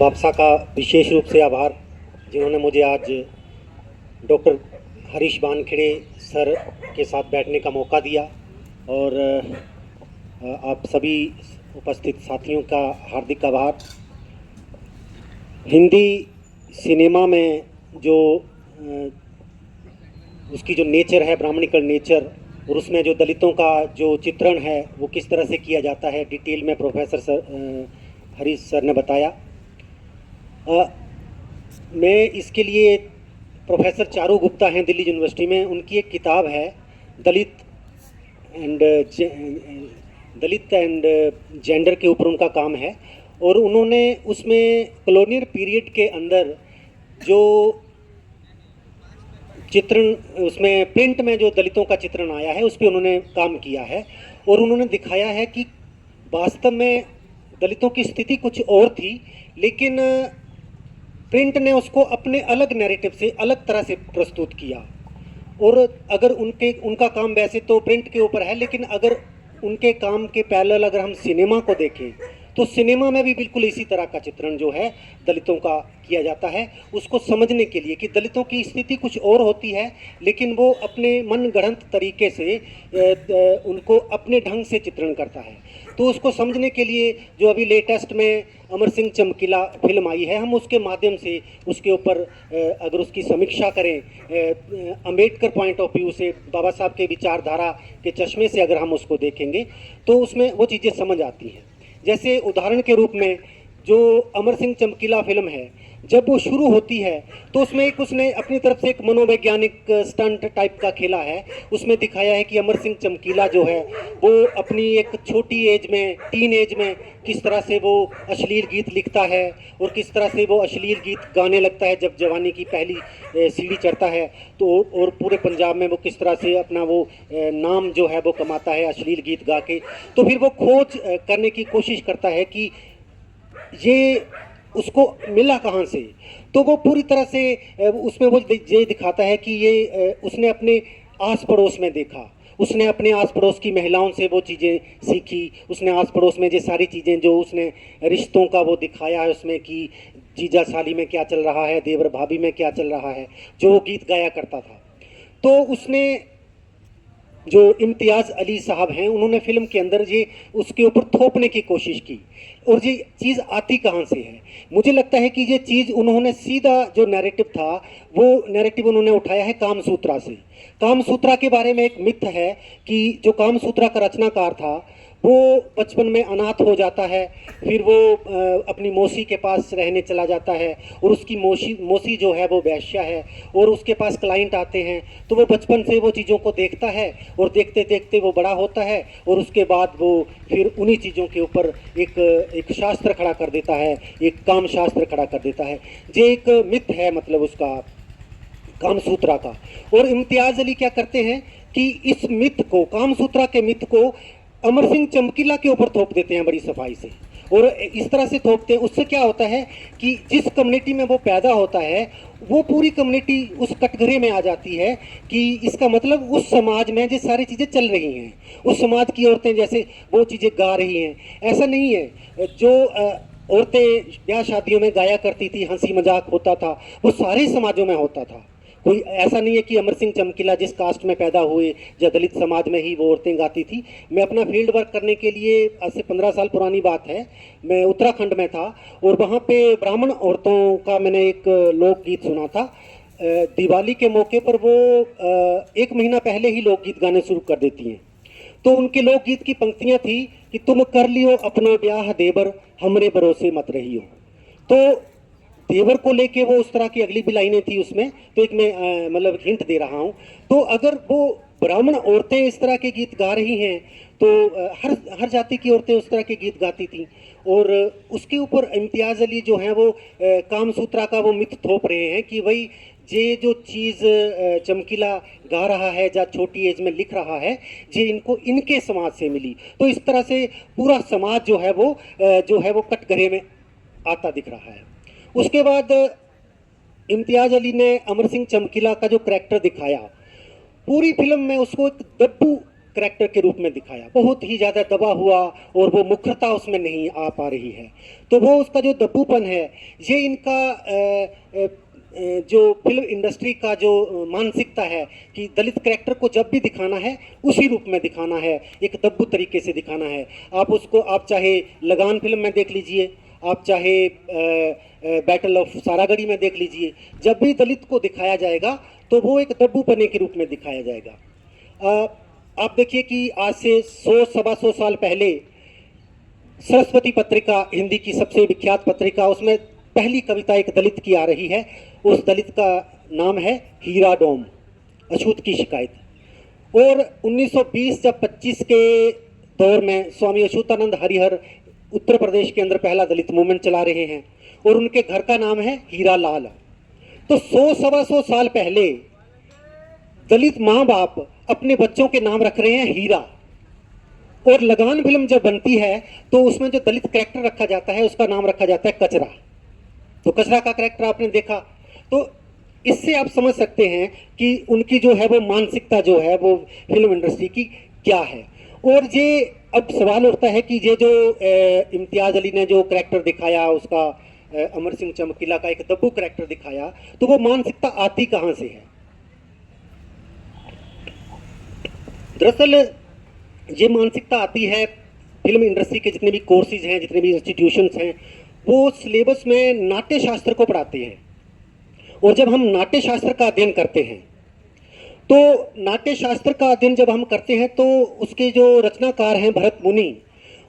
आपसा का विशेष रूप से आभार जिन्होंने मुझे आज डॉक्टर हरीश वानखेड़े सर के साथ बैठने का मौका दिया और आप सभी उपस्थित साथियों का हार्दिक आभार। हिंदी सिनेमा में जो उसकी जो नेचर है, ब्राह्मणिकल नेचर, और उसमें जो दलितों का जो चित्रण है वो किस तरह से किया जाता है, डिटेल में प्रोफेसर सर हरीश सर ने बताया। मैं इसके लिए प्रोफेसर चारू गुप्ता हैं दिल्ली यूनिवर्सिटी में, उनकी एक किताब है दलित एंड जेंडर के ऊपर उनका काम है, और उन्होंने उसमें कॉलोनियल पीरियड के अंदर जो चित्रण, उसमें प्रिंट में जो दलितों का चित्रण आया है उस पर उन्होंने काम किया है, और उन्होंने दिखाया है कि वास्तव में दलितों की स्थिति कुछ और थी, लेकिन प्रिंट ने उसको अपने अलग नैरेटिव से अलग तरह से प्रस्तुत किया। और अगर उनका काम वैसे तो प्रिंट के ऊपर है, लेकिन अगर उनके काम के पैरेलल अगर हम सिनेमा को देखें तो सिनेमा में भी बिल्कुल इसी तरह का चित्रण जो है दलितों का किया जाता है, उसको समझने के लिए कि दलितों की स्थिति कुछ और होती है, लेकिन वो अपने मनगढ़ंत तरीके से उनको अपने ढंग से चित्रण करता है। तो उसको समझने के लिए जो अभी लेटेस्ट में अमर सिंह चमकीला फिल्म आई है, हम उसके माध्यम से उसके ऊपर अगर उसकी समीक्षा करें, अंबेडकर पॉइंट ऑफ व्यू से, बाबा साहब के विचारधारा के चश्मे से अगर हम उसको देखेंगे तो उसमें वो चीज़ें समझ आती हैं। जैसे उदाहरण के रूप में जो अमर सिंह चमकीला फिल्म है, जब वो शुरू होती है तो उसमें एक उसने अपनी तरफ से एक मनोवैज्ञानिक स्टंट टाइप का खेला है। उसमें दिखाया है कि अमर सिंह चमकीला जो है वो अपनी एक छोटी एज में, टीन एज में, किस तरह से वो अश्लील गीत लिखता है और किस तरह से वो अश्लील गीत गाने लगता है जब जवानी की पहली सीढ़ी चढ़ता है। तो और पूरे पंजाब में वो किस तरह से अपना वो नाम जो है वो कमाता है अश्लील गीत गा के। तो फिर वो खोज करने की कोशिश करता है कि ये उसको मिला कहाँ से। तो वो पूरी तरह से उसमें वो ये दिखाता है कि ये उसने अपने आस पड़ोस में देखा, उसने अपने आस पड़ोस की महिलाओं से वो चीज़ें सीखी, उसने आस पड़ोस में ये सारी चीज़ें जो उसने रिश्तों का वो दिखाया है उसमें कि जीजा साली में क्या चल रहा है, देवर भाभी में क्या चल रहा है, जो वो गीत गाया करता था। तो उसने जो इम्तियाज़ अली साहब हैं उन्होंने फिल्म के अंदर ये उसके ऊपर थोपने की कोशिश की, और ये चीज़ आती कहाँ से है। मुझे लगता है कि ये चीज़ उन्होंने सीधा जो नैरेटिव था वो नैरेटिव उन्होंने उठाया है कामसूत्रा से। कामसूत्रा के बारे में एक मिथ है कि जो कामसूत्रा का रचनाकार था वो बचपन में अनाथ हो जाता है, फिर वो अपनी मौसी के पास रहने चला जाता है, और उसकी मौसी जो है वो वैश्या है, और उसके पास क्लाइंट आते हैं। तो वो बचपन से वो चीज़ों को देखता है और देखते देखते वो बड़ा होता है, और उसके बाद वो फिर उन्हीं चीज़ों के ऊपर एक शास्त्र खड़ा कर देता है, एक काम शास्त्र खड़ा कर देता है। ये एक मिथ है मतलब उसका कामसूत्रा का। और इम्तियाज़ अली क्या करते हैं कि इस मिथ को, कामसूत्रा के मिथ को अमर सिंह चमकीला के ऊपर थोप देते हैं बड़ी सफाई से। और इस तरह से थोपते हैं, उससे क्या होता है कि जिस कम्युनिटी में वो पैदा होता है वो पूरी कम्युनिटी उस कटघरे में आ जाती है कि इसका मतलब उस समाज में जो सारी चीज़ें चल रही हैं, उस समाज की औरतें जैसे वो चीज़ें गा रही हैं। ऐसा नहीं है जो औरतें ब्याह शादियों में गाया करती थी, हंसी मजाक होता था, वो सारे समाजों में होता था। कोई ऐसा नहीं है कि अमर सिंह चमकीला जिस कास्ट में पैदा हुए या दलित समाज में ही वो औरतें गाती थी। मैं अपना फील्ड वर्क करने के लिए, आज से 15 साल पुरानी बात है, मैं उत्तराखंड में था और वहाँ पे ब्राह्मण औरतों का मैंने एक लोकगीत सुना था। दिवाली के मौके पर वो 1 महीना पहले ही लोकगीत गाने शुरू कर देती हैं। तो उनके लोकगीत की पंक्तियाँ थी कि तुम कर लियो अपना ब्याह देवर, हमरे भरोसे मत रहियो। तो देवर को लेके वो उस तरह की अगली भी लाइनें थी उसमें। तो एक मैं मतलब हिंट दे रहा हूँ। तो अगर वो ब्राह्मण औरतें इस तरह के गीत गा रही हैं तो हर जाति की औरतें उस तरह के गीत गाती थीं, और उसके ऊपर इम्तियाज़ अली जो हैं वो कामसूत्रा का वो मिथ थोप रहे हैं कि भाई ये जो चीज़ चमकीला गा रहा है या छोटी एज में लिख रहा है, ये इनको इनके समाज से मिली। तो इस तरह से पूरा समाज जो है वो कटघरे में आता दिख रहा है। उसके बाद इम्तियाज़ अली ने अमर सिंह चमकीला का जो करैक्टर दिखाया, पूरी फिल्म में उसको एक दब्बू करैक्टर के रूप में दिखाया, बहुत ही ज़्यादा दबा हुआ और वो मुखरता उसमें नहीं आ पा रही है। तो वो उसका जो दब्बूपन है, ये इनका जो फिल्म इंडस्ट्री का जो मानसिकता है कि दलित करैक्टर को जब भी दिखाना है उसी रूप में दिखाना है, एक दब्बू तरीके से दिखाना है। आप उसको, आप चाहे लगान फिल्म में देख लीजिए, आप चाहे बैटल ऑफ सारागढ़ी में देख लीजिए, जब भी दलित को दिखाया जाएगा तो वो एक दब्बू पने के रूप में दिखाया जाएगा। आप देखिए कि आज से 100-125 साल पहले सरस्वती पत्रिका, हिंदी की सबसे विख्यात पत्रिका, उसमें पहली कविता एक दलित की आ रही है। उस दलित का नाम है हीरा डोम, अछूत की शिकायत। और 1920 जब 25 के दौर में स्वामी अछूतानंद हरिहर उत्तर प्रदेश के अंदर पहला दलित मूवमेंट चला रहे हैं और उनके घर का नाम है हीरा लाल। तो 100-125 साल पहले दलित माँ बाप अपने बच्चों के नाम रख रहे हैं हीरा। और लगान फिल्म जब बनती है तो उसमें जो दलित कैरेक्टर रखा जाता है उसका नाम रखा जाता है कचरा। तो कचरा का कैरेक्टर आपने देखा, तो इससे आप समझ सकते हैं कि उनकी जो है वो मानसिकता जो है वो फिल्म इंडस्ट्री की क्या है। और ये अब सवाल उठता है कि ये जो इम्तियाज अली ने जो कैरेक्टर दिखाया, उसका अमर सिंह चमकीला का एक दब्बू कैरेक्टर दिखाया, तो वो मानसिकता आती कहाँ से है? दरअसल ये मानसिकता आती है, फिल्म इंडस्ट्री के जितने भी कोर्सेज हैं, जितने भी इंस्टीट्यूशंस हैं, वो सिलेबस में नाट्य शास्त्र को पढ़ाते हैं। और जब हम नाट्य शास्त्र का अध्ययन करते हैं तो नाट्य शास्त्र का अध्ययन जब हम करते हैं तो उसके जो रचनाकार हैं भरत मुनि,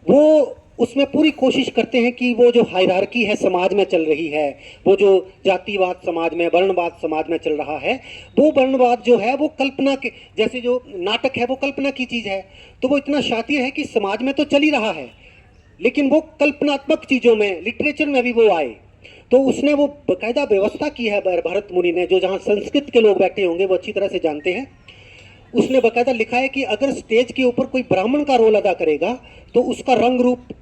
वो उसमें पूरी कोशिश करते हैं कि वो जो हायरार्की है समाज में चल रही है, वो जो जातिवाद समाज में, वर्णवाद समाज में चल रहा है, वो वर्णवाद जो है वो कल्पना के, जैसे जो नाटक है वो कल्पना की चीज़ है, तो वो इतना शातिर है कि समाज में तो चल ही रहा है लेकिन वो कल्पनात्मक चीज़ों में, लिटरेचर में भी वो आए। तो उसने वो बाकायदा व्यवस्था की है भरत मुनि ने, जो जहाँ संस्कृत के लोग बैठे होंगे वो अच्छी तरह से जानते हैं। उसने बाकायदा लिखा है कि अगर स्टेज के ऊपर कोई ब्राह्मण का रोल अदा करेगा तो उसका रंग रूप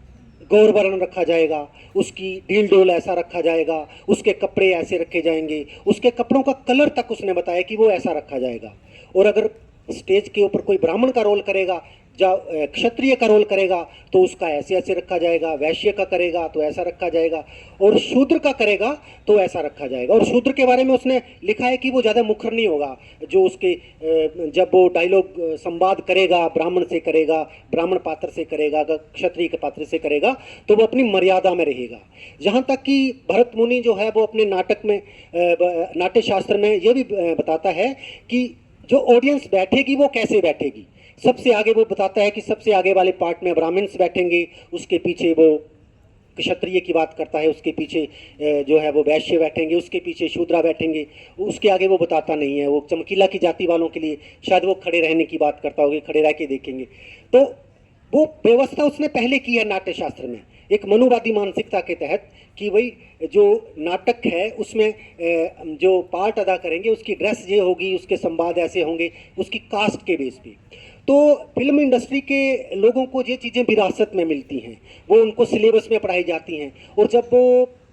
गौर वर्ण रखा जाएगा, उसकी ढील डोल ऐसा रखा जाएगा, उसके कपड़े ऐसे रखे जाएंगे, उसके कपड़ों का कलर तक उसने बताया कि वो ऐसा रखा जाएगा। और अगर स्टेज के ऊपर कोई ब्राह्मण का रोल करेगा, क्षत्रिय का रोल करेगा तो उसका ऐसे ऐसे रखा जाएगा, वैश्य का करेगा तो ऐसा रखा जाएगा, और शूद्र का करेगा तो ऐसा रखा जाएगा। और शूद्र के बारे में उसने लिखा है कि वो ज़्यादा मुखर नहीं होगा, जो उसके जब वो डायलॉग संवाद करेगा, ब्राह्मण से करेगा, ब्राह्मण पात्र से करेगा, क्षत्रिय के पात्र से करेगा, तो वो अपनी मर्यादा में रहेगा। यहाँ तक कि भरत मुनि जो है वो अपने नाटक में, नाट्य शास्त्र में ये भी बताता है कि जो ऑडियंस बैठेगी वो कैसे बैठेगी। सबसे आगे वो बताता है कि सबसे आगे वाले पार्ट में ब्राह्मण्स बैठेंगे, उसके पीछे वो क्षत्रिय की बात करता है, उसके पीछे जो है वो वैश्य बैठेंगे, उसके पीछे शूद्रा बैठेंगे, उसके आगे वो बताता नहीं है। वो चमकीला की जाति वालों के लिए शायद वो खड़े रहने की बात करता होगा, खड़े रह के देखेंगे। तो वो व्यवस्था उसने पहले की है नाट्य शास्त्र में, एक मनुवादी मानसिकता के तहत, कि वही जो नाटक है उसमें जो पार्ट अदा करेंगे उसकी ड्रेस ये होगी, उसके संवाद ऐसे होंगे, उसकी कास्ट के बेस पे। तो फिल्म इंडस्ट्री के लोगों को ये चीज़ें विरासत में मिलती हैं, वो उनको सिलेबस में पढ़ाई जाती हैं। और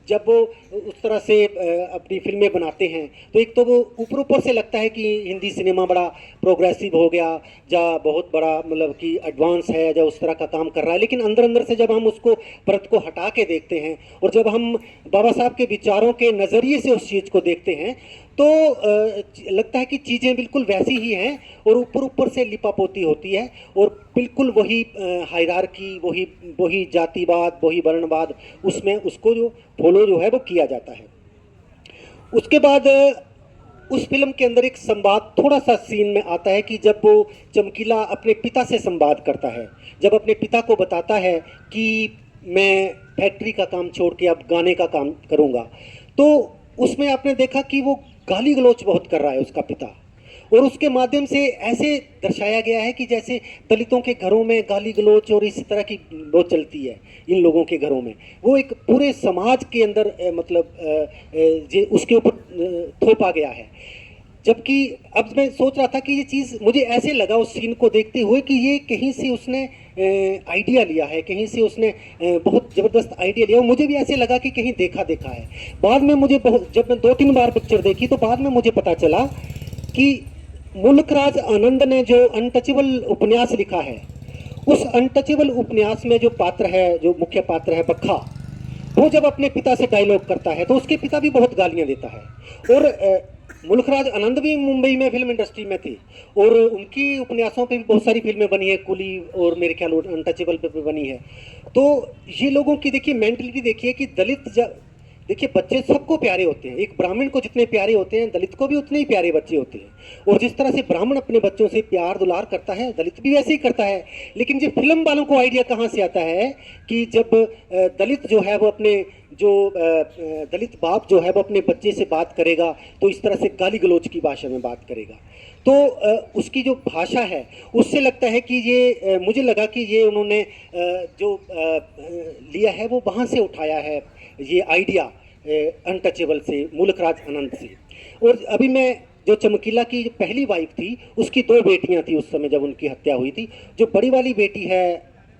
जब वो उस तरह से अपनी फिल्में बनाते हैं तो एक तो वो ऊपर ऊपर से लगता है कि हिंदी सिनेमा बड़ा प्रोग्रेसिव हो गया, या बहुत बड़ा मतलब कि एडवांस है, या उस तरह का काम कर रहा है। लेकिन अंदर अंदर से जब हम उसको परत को हटा के देखते हैं और जब हम बाबा साहब के विचारों के नज़रिए से उस चीज़ को देखते हैं तो लगता है कि चीज़ें बिल्कुल वैसी ही हैं और ऊपर ऊपर से लिपापोती होती है और बिल्कुल वही हायरार्की, वही जातिवाद, वही वर्णवाद, उसमें उसको जो फॉलो जो है वो किया जाता है। उसके बाद उस फिल्म के अंदर एक संवाद, थोड़ा सा सीन में आता है कि जब वो चमकीला अपने पिता से संवाद करता है, जब अपने पिता को बताता है कि मैं फैक्ट्री का काम छोड़ के अब गाने का काम करूँगा, तो उसमें आपने देखा कि वो गाली गलौच बहुत कर रहा है उसका पिता, और उसके माध्यम से ऐसे दर्शाया गया है कि जैसे दलितों के घरों में गाली गलौच और इस तरह की वो चलती है इन लोगों के घरों में, वो एक पूरे समाज के अंदर मतलब उसके ऊपर थोपा गया है। जबकि अब मैं सोच रहा था कि ये चीज़ मुझे ऐसे लगा उस सीन को देखते हुए कि ये कहीं से उसने आइडिया लिया है, कहीं से उसने बहुत ज़बरदस्त आइडिया लिया, और मुझे भी ऐसे लगा कि कहीं देखा है। बाद में मुझे जब मैं 2-3 बार पिक्चर देखी तो बाद में मुझे पता चला कि मुल्कराज आनंद ने जो अनटचेबल उपन्यास लिखा है, उस अनटचेबल उपन्यास में जो पात्र है, जो मुख्य पात्र है बक्खा, वो जब अपने पिता से डायलॉग करता है तो उसके पिता भी बहुत गालियां देता है। और मुल्कराज आनंद भी मुंबई में फिल्म इंडस्ट्री में थे और उनकी उपन्यासों पे भी बहुत सारी फिल्में बनी है, कुली और मेरे ख्याल अनटचेबल पे भी बनी है। तो ये लोगों की देखिए मेंटलिटी देखिए कि देखिए बच्चे सबको प्यारे होते हैं, एक ब्राह्मण को जितने प्यारे होते हैं दलित को भी उतने ही प्यारे बच्चे होते हैं। और जिस तरह से ब्राह्मण अपने बच्चों से प्यार दुलार करता है, दलित भी वैसे ही करता है। लेकिन ये फिल्म वालों को आइडिया कहाँ से आता है कि जब दलित जो है वो अपने जो दलित बाप जो है वो अपने बच्चे से बात करेगा तो इस तरह से गाली गलौज की भाषा में बात करेगा। तो उसकी जो भाषा है उससे लगता है कि ये मुझे लगा कि ये उन्होंने जो लिया है वो वहाँ से उठाया है ये आइडिया अनटचेबल से, मुल्कराज आनंद से। और अभी मैं जो चमकीला की पहली वाइफ थी उसकी 2 बेटियां थी उस समय जब उनकी हत्या हुई थी। जो बड़ी वाली बेटी है,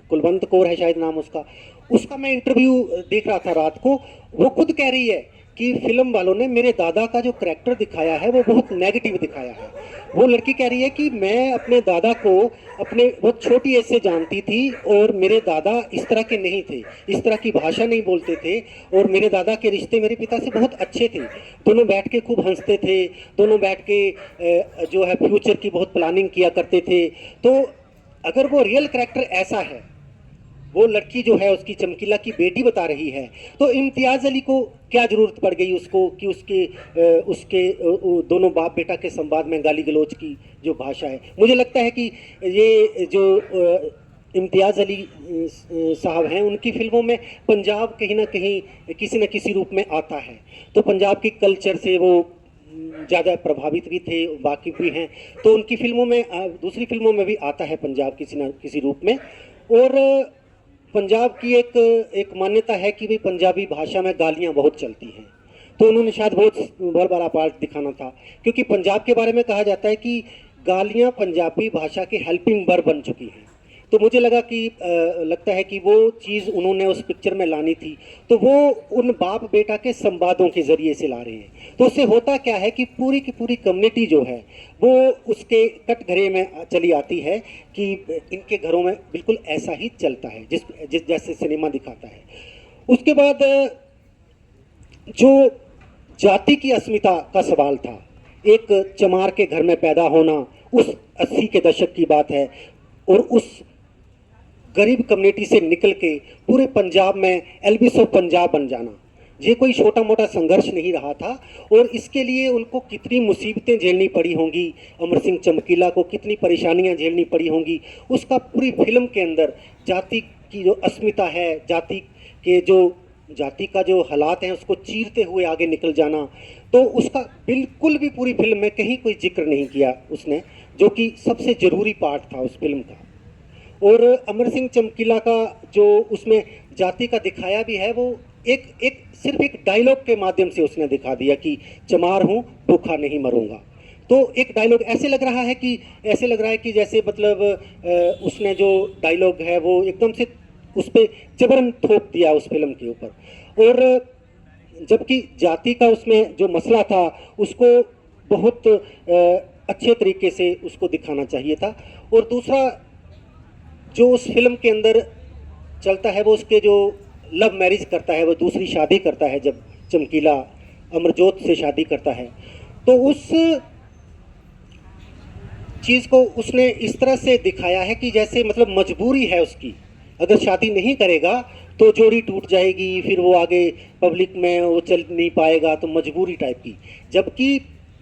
कुलवंत कौर है शायद नाम उसका मैं इंटरव्यू देख रहा था रात को। वो खुद कह रही है कि फिल्म वालों ने मेरे दादा का जो करैक्टर दिखाया है वो बहुत नेगेटिव दिखाया है। वो लड़की कह रही है कि मैं अपने दादा को अपने बहुत छोटी एज से जानती थी और मेरे दादा इस तरह के नहीं थे, इस तरह की भाषा नहीं बोलते थे और मेरे दादा के रिश्ते मेरे पिता से बहुत अच्छे थे। दोनों बैठ के खूब हंसते थे, दोनों बैठ के जो है फ्यूचर की बहुत प्लानिंग किया करते थे। तो अगर वो रियल करैक्टर ऐसा है, वो लड़की जो है उसकी चमकीला की बेटी बता रही है, तो इम्तियाज़ अली को क्या ज़रूरत पड़ गई उसको कि उसके दोनों बाप बेटा के संवाद में गाली गलौज की जो भाषा है। मुझे लगता है कि ये जो इम्तियाज़ अली साहब हैं उनकी फिल्मों में पंजाब कहीं ना कहीं किसी न किसी रूप में आता है। तो पंजाब की कल्चर से वो ज़्यादा प्रभावित भी थे, वाकिफ भी हैं। तो उनकी फिल्मों में दूसरी फिल्मों में भी आता है पंजाब किसी न किसी रूप में। और पंजाब की एक मान्यता है कि भाई पंजाबी भाषा में गालियाँ बहुत चलती हैं। तो उन्होंने शायद बहुत बड़ा पार्ट दिखाना था, क्योंकि पंजाब के बारे में कहा जाता है कि गालियाँ पंजाबी भाषा की हेल्पिंग वर्ब बन चुकी हैं। तो मुझे लगता है कि वो चीज़ उन्होंने उस पिक्चर में लानी थी, तो वो उन बाप बेटा के संवादों के ज़रिए से ला रहे हैं। तो उससे होता क्या है कि पूरी की पूरी कम्युनिटी जो है वो उसके कटघरे में चली आती है कि इनके घरों में बिल्कुल ऐसा ही चलता है जिस जैसे सिनेमा दिखाता है। उसके बाद जो जाति की अस्मिता का सवाल था, एक चमार के घर में पैदा होना, उस 80 के दशक की बात है, और उस गरीब कम्युनिटी से निकल के पूरे पंजाब में एल्विस ऑफ पंजाब बन जाना, ये कोई छोटा मोटा संघर्ष नहीं रहा था। और इसके लिए उनको कितनी मुसीबतें झेलनी पड़ी होंगी, अमर सिंह चमकीला को कितनी परेशानियां झेलनी पड़ी होंगी, उसका पूरी फिल्म के अंदर जाति की जो अस्मिता है, जाति का जो हालात हैं उसको चीरते हुए आगे निकल जाना, तो उसका बिल्कुल भी पूरी फिल्म में कहीं कोई जिक्र नहीं किया उसने, जो कि सबसे ज़रूरी पार्ट था उस फिल्म का। और अमर सिंह चमकीला का जो उसमें जाति का दिखाया भी है, वो सिर्फ एक डायलॉग के माध्यम से उसने दिखा दिया कि चमार हूँ, भूखा नहीं मरूंगा। तो एक डायलॉग ऐसे लग रहा है कि जैसे मतलब उसने जो डायलॉग है वो एकदम से उस पर जबरन थोप दिया उस फिल्म के ऊपर। और जबकि जाति का उसमें जो मसला था उसको बहुत अच्छे तरीके से उसको दिखाना चाहिए था। और दूसरा जो उस फिल्म के अंदर चलता है वो उसके जो लव मैरिज करता है, वो दूसरी शादी करता है, जब चमकीला अमरजोत से शादी करता है, तो उस चीज़ को उसने इस तरह से दिखाया है कि जैसे मतलब मजबूरी है उसकी, अगर शादी नहीं करेगा तो जोड़ी टूट जाएगी, फिर वो आगे पब्लिक में वो चल नहीं पाएगा, तो मजबूरी टाइप की। जबकि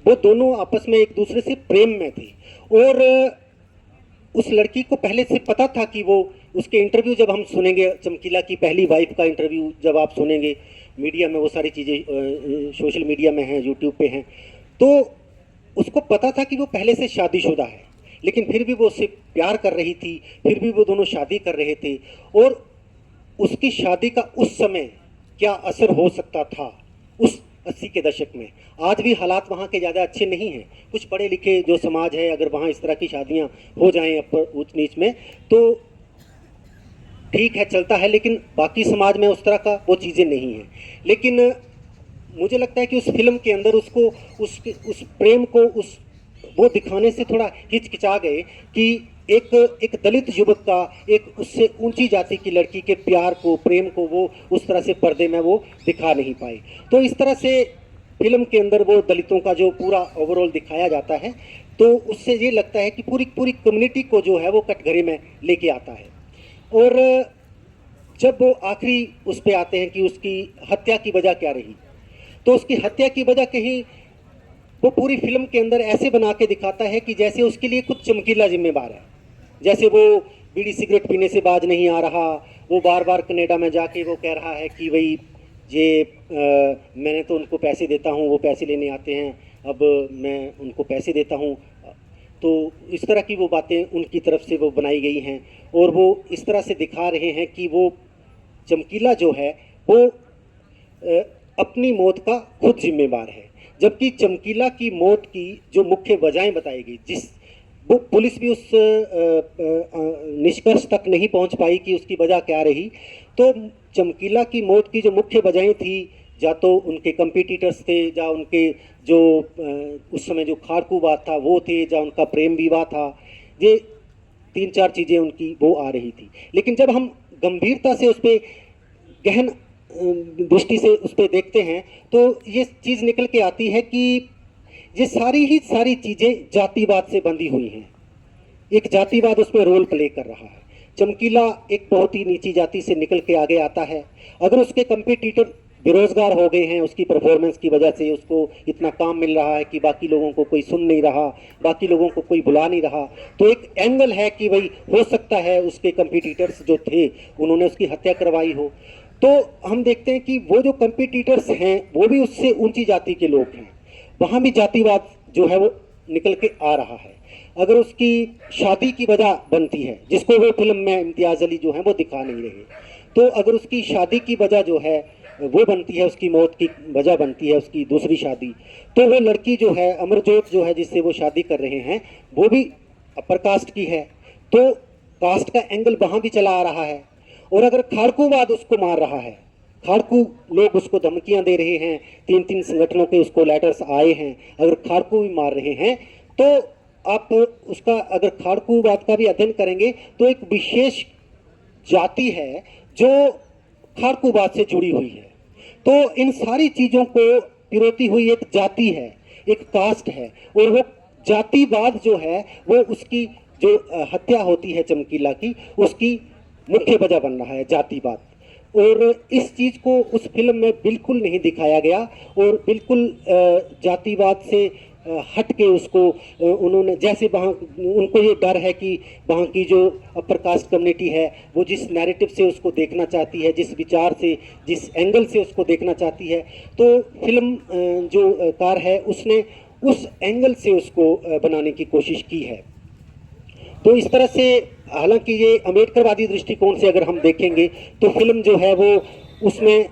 वो दोनों आपस में एक दूसरे से प्रेम में थे। और उस लड़की को पहले से पता था कि वो, उसके इंटरव्यू जब हम सुनेंगे, चमकीला की पहली वाइफ का इंटरव्यू जब आप सुनेंगे, मीडिया में वो सारी चीज़ें सोशल मीडिया में हैं, यूट्यूब पे हैं, तो उसको पता था कि वो पहले से शादीशुदा है, लेकिन फिर भी वो उससे प्यार कर रही थी, फिर भी वो दोनों शादी कर रहे थे। और उसकी शादी का उस समय क्या असर हो सकता था उस 80 के दशक में। आज भी हालात वहाँ के ज़्यादा अच्छे नहीं हैं। कुछ पढ़े लिखे जो समाज है, अगर वहाँ इस तरह की शादियाँ हो जाएं अपर ऊंच नीच में तो ठीक है, चलता है, लेकिन बाकी समाज में उस तरह का वो चीज़ें नहीं हैं। लेकिन मुझे लगता है कि उस फिल्म के अंदर उसको उस प्रेम को, उस वो दिखाने से थोड़ा हिचकिचा गए कि एक दलित युवक का एक उससे ऊंची जाति की लड़की के प्यार को, प्रेम को वो उस तरह से पर्दे में वो दिखा नहीं पाए। तो इस तरह से फिल्म के अंदर वो दलितों का जो पूरा ओवरऑल दिखाया जाता है, तो उससे ये लगता है कि पूरी पूरी कम्युनिटी को जो है वो कटघरे में लेके आता है। और जब वो आखिरी उस पे आते हैं कि उसकी हत्या की वजह क्या रही, तो उसकी हत्या की वजह कहीं वो पूरी फिल्म के अंदर ऐसे बना के दिखाता है कि जैसे उसके लिए कुछ चमकीला जिम्मेवार है। जैसे वो बीड़ी सिगरेट पीने से बाज नहीं आ रहा, वो बार बार कनाडा में जाके वो कह रहा है कि भाई ये मैंने तो उनको पैसे देता हूँ, वो पैसे लेने आते हैं, अब मैं उनको पैसे देता हूँ। तो इस तरह की वो बातें उनकी तरफ से वो बनाई गई हैं और वो इस तरह से दिखा रहे हैं कि वो चमकीला जो है वो अपनी मौत का खुद जिम्मेवार है। जबकि चमकीला की मौत की जो मुख्य वजहें बताई गई, जिस वो पुलिस भी उस निष्कर्ष तक नहीं पहुंच पाई कि उसकी वजह क्या रही। तो चमकीला की मौत की जो मुख्य वजहें थी, या तो उनके कंपटीटर्स थे, या उनके जो उस समय जो खाड़कूवाद था वो थे, या उनका प्रेम विवाह था। ये 3-4 चीज़ें उनकी वो आ रही थी। लेकिन जब हम गंभीरता से उस पर गहन दृष्टि से उस पर देखते हैं तो ये चीज़ निकल के आती है कि ये सारी चीज़ें जातिवाद से बंधी हुई हैं। एक जातिवाद उसमें रोल प्ले कर रहा है। चमकीला एक बहुत ही नीची जाति से निकल के आगे आता है। अगर उसके कंपटीटर बेरोजगार हो गए हैं उसकी परफॉर्मेंस की वजह से, उसको इतना काम मिल रहा है कि बाकी लोगों को कोई सुन नहीं रहा, बाकी लोगों को कोई बुला नहीं रहा, तो एक एंगल है कि भाई हो सकता है उसके कंपटीटर्स जो थे उन्होंने उसकी हत्या करवाई हो। तो हम देखते हैं कि वो जो कंपटीटर्स हैं वो भी उससे ऊंची जाति के लोग हैं, वहाँ भी जातिवाद जो है वो निकल के आ रहा है। अगर उसकी शादी की वजह बनती है, जिसको वो फिल्म में इम्तियाज़ अली जो है वो दिखा नहीं रहे, तो अगर उसकी शादी की वजह जो है वो बनती है, उसकी मौत की वजह बनती है उसकी दूसरी शादी, तो वो लड़की जो है अमरजोत जो है जिससे वो शादी कर रहे हैं वो भी अपर कास्ट की है, तो कास्ट का एंगल वहाँ भी चला आ रहा है। और अगर खाड़कूवाद उसको मार रहा है, खाड़कू लोग उसको धमकियां दे रहे हैं, 3-3 संगठनों के उसको लेटर्स आए हैं, अगर खाड़कू भी मार रहे हैं, तो आप उसका अगर खाड़कूवाद का भी अध्ययन करेंगे तो एक विशेष जाति है जो खाड़कूवाद से जुड़ी हुई है। तो इन सारी चीज़ों को पिरोती हुई एक जाति है, एक कास्ट है, और वो जातिवाद जो है वो उसकी जो हत्या होती है चमकीला की, उसकी मुख्य वजह बन रहा है जातिवाद। और इस चीज़ को उस फिल्म में बिल्कुल नहीं दिखाया गया और बिल्कुल जातिवाद से हट के उसको उन्होंने, जैसे वहाँ उनको ये डर है कि वहाँ की जो अपर कास्ट कम्युनिटी है वो जिस नैरेटिव से उसको देखना चाहती है, जिस विचार से, जिस एंगल से उसको देखना चाहती है, तो फिल्म जो कार है उसने उस एंगल से उसको बनाने की कोशिश की है। तो इस तरह से, हालांकि ये अम्बेडकरवादी दृष्टिकोण से अगर हम देखेंगे तो फिल्म जो है वो उसमें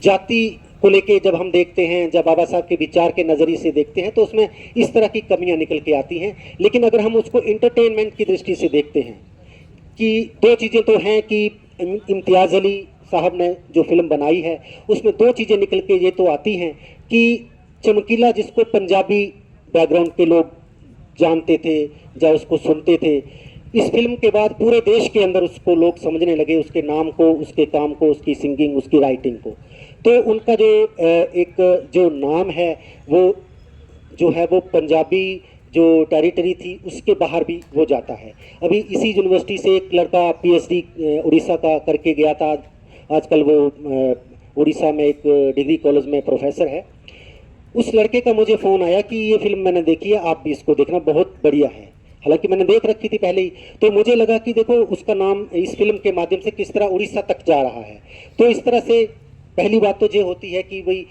जाति को लेके जब हम देखते हैं, जब बाबा साहब के विचार के नज़रिए से देखते हैं, तो उसमें इस तरह की कमियां निकल के आती हैं। लेकिन अगर हम उसको इंटरटेनमेंट की दृष्टि से देखते हैं कि दो चीज़ें तो हैं कि इम्तियाज़ अली साहब ने जो फिल्म बनाई है उसमें दो चीज़ें निकल के ये तो आती हैं कि चमकीला, जिसको पंजाबी बैकग्राउंड के लोग जानते थे या उसको सुनते थे, इस फिल्म के बाद पूरे देश के अंदर उसको लोग समझने लगे, उसके नाम को, उसके काम को, उसकी सिंगिंग, उसकी राइटिंग को। तो उनका जो एक जो नाम है वो जो है वो पंजाबी जो टेरिटरी थी उसके बाहर भी वो जाता है। अभी इसी यूनिवर्सिटी से एक लड़का पीएचडी उड़ीसा का करके गया था, आजकल वो उड़ीसा में एक डिग्री कॉलेज में प्रोफेसर है। उस लड़के का मुझे फ़ोन आया कि ये फिल्म मैंने देखी है, आप भी इसको देखना, बहुत बढ़िया है। हालांकि मैंने देख रखी थी पहले ही, तो मुझे लगा कि देखो उसका नाम इस फिल्म के माध्यम से किस तरह उड़ीसा तक जा रहा है। तो इस तरह से पहली बात तो ये होती है कि भाई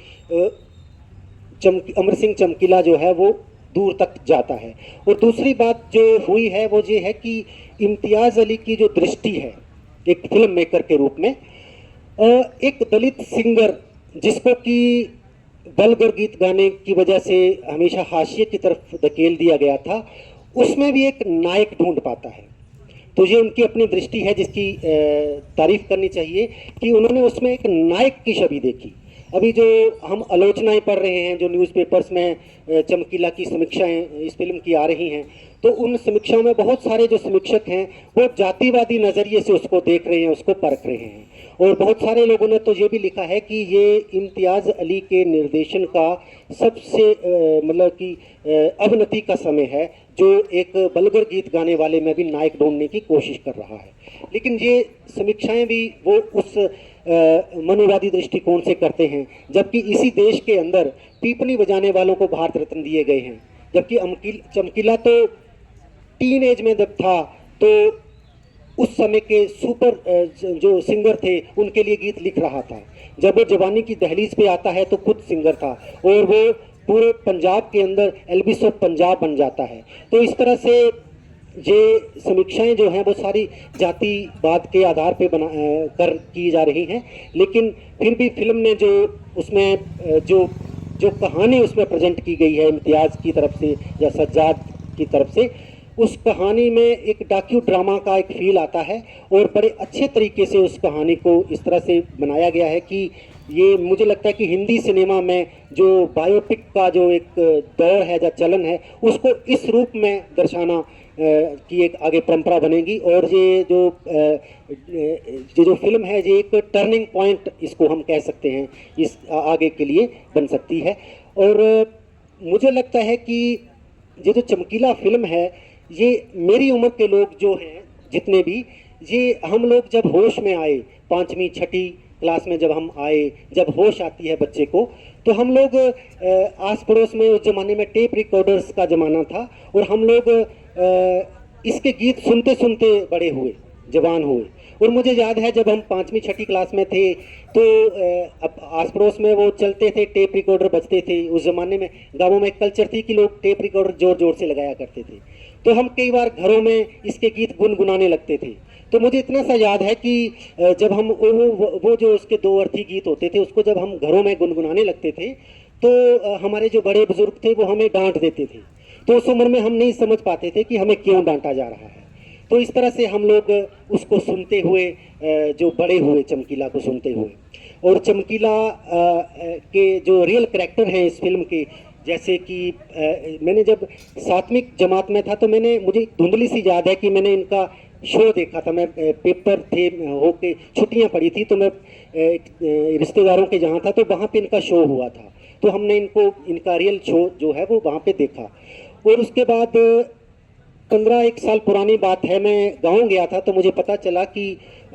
अमर सिंह चमकीला जो है वो दूर तक जाता है। और दूसरी बात जो हुई है वो ये है कि इम्तियाज़ अली की जो दृष्टि है एक फिल्म मेकर के रूप में, एक दलित सिंगर जिसको कि वल्गर गीत गाने की वजह से हमेशा हाशिए की तरफ धकेल दिया गया था, उसमें भी एक नायक ढूंढ पाता है। तो ये उनकी अपनी दृष्टि है जिसकी तारीफ करनी चाहिए कि उन्होंने उसमें एक नायक की छवि देखी। अभी जो हम आलोचनाएं पढ़ रहे हैं, जो न्यूज़पेपर्स में चमकीला की समीक्षाएं इस फिल्म की आ रही हैं, तो उन समीक्षाओं में बहुत सारे जो समीक्षक हैं वो जातिवादी नज़रिए से उसको देख रहे हैं, उसको परख रहे हैं। और बहुत सारे लोगों ने तो ये भी लिखा है कि ये इम्तियाज़ अली के निर्देशन का सबसे मतलब कि अवनति का समय है, जो एक बलगर गीत गाने वाले में भी नायक ढूंढने की कोशिश कर रहा है। लेकिन ये समीक्षाएं भी वो उस मनुवादी दृष्टिकोण से करते हैं, जबकि इसी देश के अंदर पीपनी बजाने वालों को भारत रत्न दिए गए हैं। जबकि चमकीला तो टीन एज में जब था तो उस समय के सुपर जो सिंगर थे उनके लिए गीत लिख रहा था। जब वो जवानी की दहलीज पे आता है तो खुद सिंगर था, और वो पूरे पंजाब के अंदर एल्विस ऑफ पंजाब बन जाता है। तो इस तरह से ये समीक्षाएं जो हैं वो सारी जातिवाद के आधार पे की जा रही हैं। लेकिन फिर भी फिल्म ने जो उसमें जो कहानी उसमें प्रेजेंट की गई है इम्तियाज़ की तरफ से या सज्जाद की तरफ से, उस कहानी में एक डॉक्यू ड्रामा का एक फील आता है, और बड़े अच्छे तरीके से उस कहानी को इस तरह से बनाया गया है कि ये मुझे लगता है कि हिंदी सिनेमा में जो बायोपिक का जो एक दौर है या चलन है, उसको इस रूप में दर्शाना की एक आगे परंपरा बनेगी। और ये जो फिल्म है ये एक टर्निंग पॉइंट इसको हम कह सकते हैं, इस आगे के लिए बन सकती है। और मुझे लगता है कि ये जो चमकीला फिल्म है, ये मेरी उम्र के लोग जो हैं जितने भी, ये हम लोग जब होश में आए, 5वीं 6ठी क्लास में जब हम आए, जब होश आती है बच्चे को, तो हम लोग आस पड़ोस में उस ज़माने में टेप रिकॉर्डर्स का ज़माना था, और हम लोग इसके गीत सुनते सुनते बड़े हुए, जवान हुए। और मुझे याद है जब हम 5वीं 6ठी क्लास में थे तो अब आस पड़ोस में वो चलते थे, टेप रिकॉर्डर बजते थे। उस ज़माने में गाँवों में एक कल्चर थी कि लोग टेप रिकॉर्डर ज़ोर ज़ोर से लगाया करते थे, तो हम कई बार घरों में इसके गीत गुनगुनाने लगते थे। तो मुझे इतना सा याद है कि जब हम वो जो उसके 2 अर्थी गीत होते थे उसको जब हम घरों में गुनगुनाने लगते थे, तो हमारे जो बड़े बुजुर्ग थे वो हमें डांट देते थे। तो उस उम्र में हम नहीं समझ पाते थे कि हमें क्यों डांटा जा रहा है। तो इस तरह से हम लोग उसको सुनते हुए जो बड़े हुए, चमकीला को सुनते हुए। और चमकीला के जो रियल कैरेक्टर हैं इस फिल्म के, जैसे कि मैंने जब 7वीं जमात में था तो मुझे धुंधली सी याद है कि मैंने इनका शो देखा था। मैं पेपर थे होके छुट्टियां पड़ी थी, तो मैं रिश्तेदारों के जहाँ था तो वहाँ पे इनका शो हुआ था, तो हमने इनका रियल शो जो है वो वहाँ पे देखा। और उसके बाद 15-1 साल पुरानी बात है, मैं गाँव गया था तो मुझे पता चला कि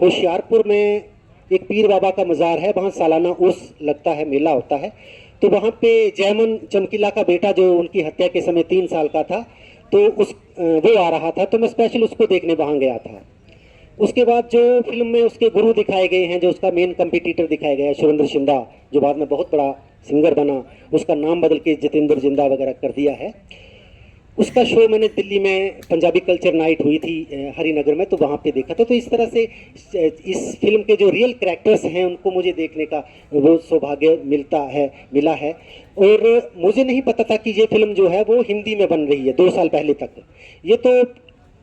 होशियारपुर में एक पीर बाबा का मज़ार है, वहाँ सालाना उर्स लगता है, मेला होता है। तो वहाँ पे जयमन चमकीला का बेटा जो उनकी हत्या के समय 3 साल का था, तो वो आ रहा था, तो मैं स्पेशल उसको देखने वहाँ गया था। उसके बाद जो फिल्म में उसके गुरु दिखाए गए हैं, जो उसका मेन कंपटीटर दिखाया गया है सुरेंद्र जिंदा, जो बाद में बहुत बड़ा सिंगर बना, उसका नाम बदल के जितेंद्र जिंदा वगैरह कर दिया है। उसका शो मैंने दिल्ली में पंजाबी कल्चर नाइट हुई थी हरिनगर में, तो वहाँ पे देखा था। तो इस तरह से इस फिल्म के जो रियल कैरेक्टर्स हैं उनको मुझे देखने का वो सौभाग्य मिला है। और मुझे नहीं पता था कि ये फिल्म जो है वो हिंदी में बन रही है 2 साल पहले तक। ये तो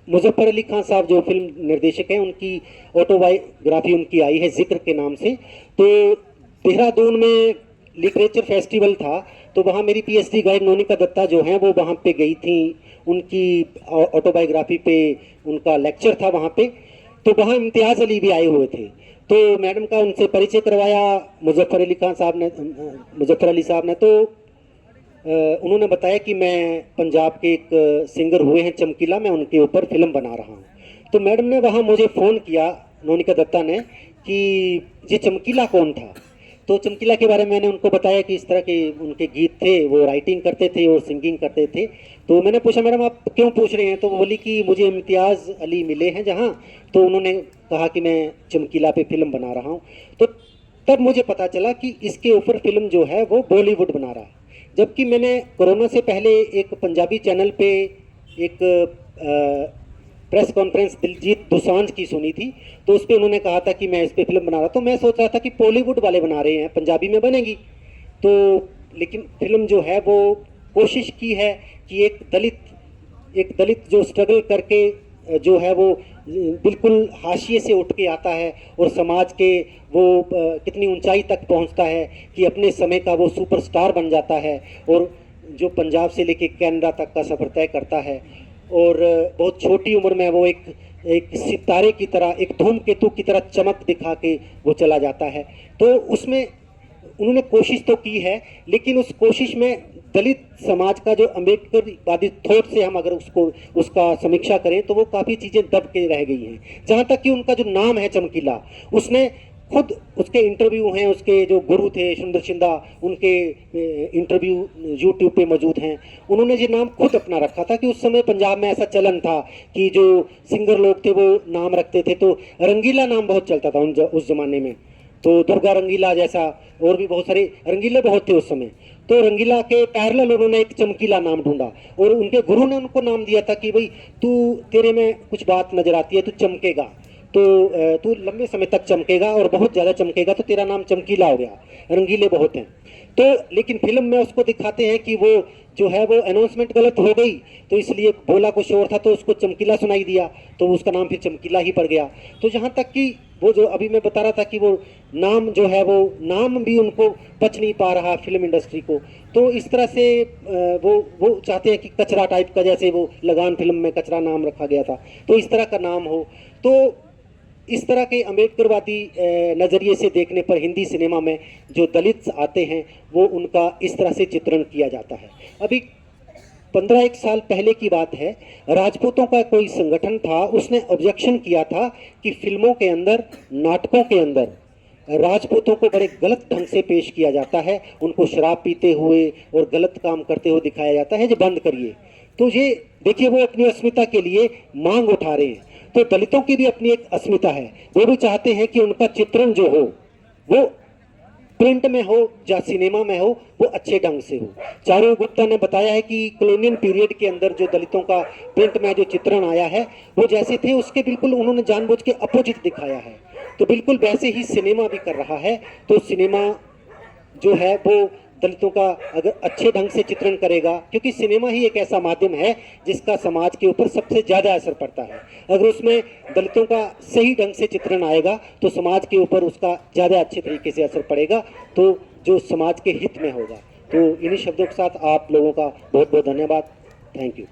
मुजफ्फर अली खान साहब जो फिल्म निर्देशक हैं, उनकी ऑटोबायोग्राफी उनकी आई है जिक्र के नाम से। तो देहरादून में लिटरेचर फेस्टिवल था, तो वहाँ मेरी पीएचडी गाइड मोनिका दत्ता जो हैं वो वहाँ पे गई थी, उनकी ऑटोबायोग्राफी पे उनका लेक्चर था वहाँ पे। तो वहाँ इम्तियाज़ अली भी आए हुए थे, तो मैडम का उनसे परिचय करवाया मुजफ्फर अली साहब ने। तो उन्होंने बताया कि मैं पंजाब के एक सिंगर हुए हैं चमकीला, मैं उनके ऊपर फिल्म बना रहा हूँ। तो मैडम ने वहाँ मुझे फ़ोन किया, मोनिका दत्ता ने, कि ये चमकीला कौन था। तो चमकीला के बारे में मैंने उनको बताया कि इस तरह के उनके गीत थे, वो राइटिंग करते थे और सिंगिंग करते थे। तो मैंने पूछा, मैडम आप क्यों पूछ रहे हैं? तो वो बोली कि मुझे इम्तियाज़ अली मिले हैं जहाँ, तो उन्होंने कहा कि मैं चमकीला पे फिल्म बना रहा हूँ। तो तब मुझे पता चला कि इसके ऊपर फिल्म जो है वो बॉलीवुड बना रहा है। जबकि मैंने कोरोना से पहले एक पंजाबी चैनल पे एक प्रेस कॉन्फ्रेंस दिलजीत दोसांझ की सुनी थी, तो उस पर उन्होंने कहा था कि मैं इस पर फिल्म बना रहा। तो मैं सोच रहा था कि बॉलीवुड वाले बना रहे हैं, पंजाबी में बनेगी। तो लेकिन फिल्म जो है वो कोशिश की है कि एक दलित जो स्ट्रगल करके जो है वो बिल्कुल हाशिए से उठ के आता है और समाज के वो कितनी ऊंचाई तक पहुंचता है कि अपने समय का वो सुपरस्टार बन जाता है और जो पंजाब से लेके कनाडा तक का सफ़र तय करता है। और बहुत छोटी उम्र में वो एक सितारे की तरह, एक धूमकेतु की तरह चमक दिखा के वो चला जाता है। तो उसमें उन्होंने कोशिश तो की है, लेकिन उस कोशिश में दलित समाज का जो अम्बेडकरवादी थॉट से हम अगर उसका समीक्षा करें तो वो काफ़ी चीज़ें दब के रह गई हैं। जहाँ तक कि उनका जो नाम है चमकीला, उसने खुद उसके इंटरव्यू हैं, उसके जो गुरु थे सुंदर शिंदा, उनके इंटरव्यू यूट्यूब पे मौजूद हैं। उन्होंने ये नाम खुद अपना रखा था कि उस समय पंजाब में ऐसा चलन था कि जो सिंगर लोग थे वो नाम रखते थे, तो रंगीला नाम बहुत चलता था उस ज़माने में। तो दुर्गा रंगीला जैसा और भी बहुत सारे रंगीले बहुत थे उस समय। तो रंगीला के पैरेलल उन्होंने एक चमकीला नाम ढूंढा और उनके गुरु ने उनको नाम दिया था कि भाई तेरे में कुछ बात नजर आती है, तू चमकेगा, तो तू लंबे समय तक चमकेगा और बहुत ज़्यादा चमकेगा, तो तेरा नाम चमकीला हो गया, रंगीले बहुत हैं। तो लेकिन फिल्म में उसको दिखाते हैं कि वो जो है वो अनाउंसमेंट गलत हो गई, तो इसलिए बोला कुछ और था तो उसको चमकीला सुनाई दिया, तो उसका नाम फिर चमकीला ही पड़ गया। तो जहाँ तक कि वो जो अभी मैं बता रहा था कि वो नाम जो है वो नाम भी उनको पच नहीं पा रहा फिल्म इंडस्ट्री को, तो इस तरह से वो चाहते हैं कि कचरा टाइप का, जैसे वो लगान फिल्म में कचरा नाम रखा गया था, तो इस तरह का नाम हो। तो इस तरह के अम्बेडकरवादी नज़रिए से देखने पर हिंदी सिनेमा में जो दलित आते हैं वो उनका इस तरह से चित्रण किया जाता है। अभी 15-1 साल पहले की बात है, राजपूतों का कोई संगठन था, उसने ऑब्जेक्शन किया था कि फिल्मों के अंदर, नाटकों के अंदर राजपूतों को बड़े गलत ढंग से पेश किया जाता है, उनको शराब पीते हुए और गलत काम करते हुए दिखाया जाता है, जो बंद करिए। तो ये देखिए, वो अपनी अस्मिता के लिए मांग उठा रहे हैं। तो दलितों की भी अपनी एक अस्मिता है, वो भी चाहते हैं कि उनका चित्रण जो हो वो प्रिंट में हो या सिनेमा में हो वो अच्छे ढंग से हो। चारू गुप्ता ने बताया है कि कॉलोनियल पीरियड के अंदर जो दलितों का प्रिंट में जो चित्रण आया है वो जैसे थे उसके बिल्कुल उन्होंने जानबूझ के अपोजिट दिखाया है, तो बिल्कुल वैसे ही सिनेमा भी कर रहा है। तो सिनेमा जो है वो दलितों का अगर अच्छे ढंग से चित्रण करेगा, क्योंकि सिनेमा ही एक ऐसा माध्यम है जिसका समाज के ऊपर सबसे ज़्यादा असर पड़ता है, अगर उसमें दलितों का सही ढंग से चित्रण आएगा तो समाज के ऊपर उसका ज़्यादा अच्छे तरीके से असर पड़ेगा, तो जो समाज के हित में होगा। तो इन्हीं शब्दों के साथ आप लोगों का बहुत बहुत धन्यवाद। Thank you.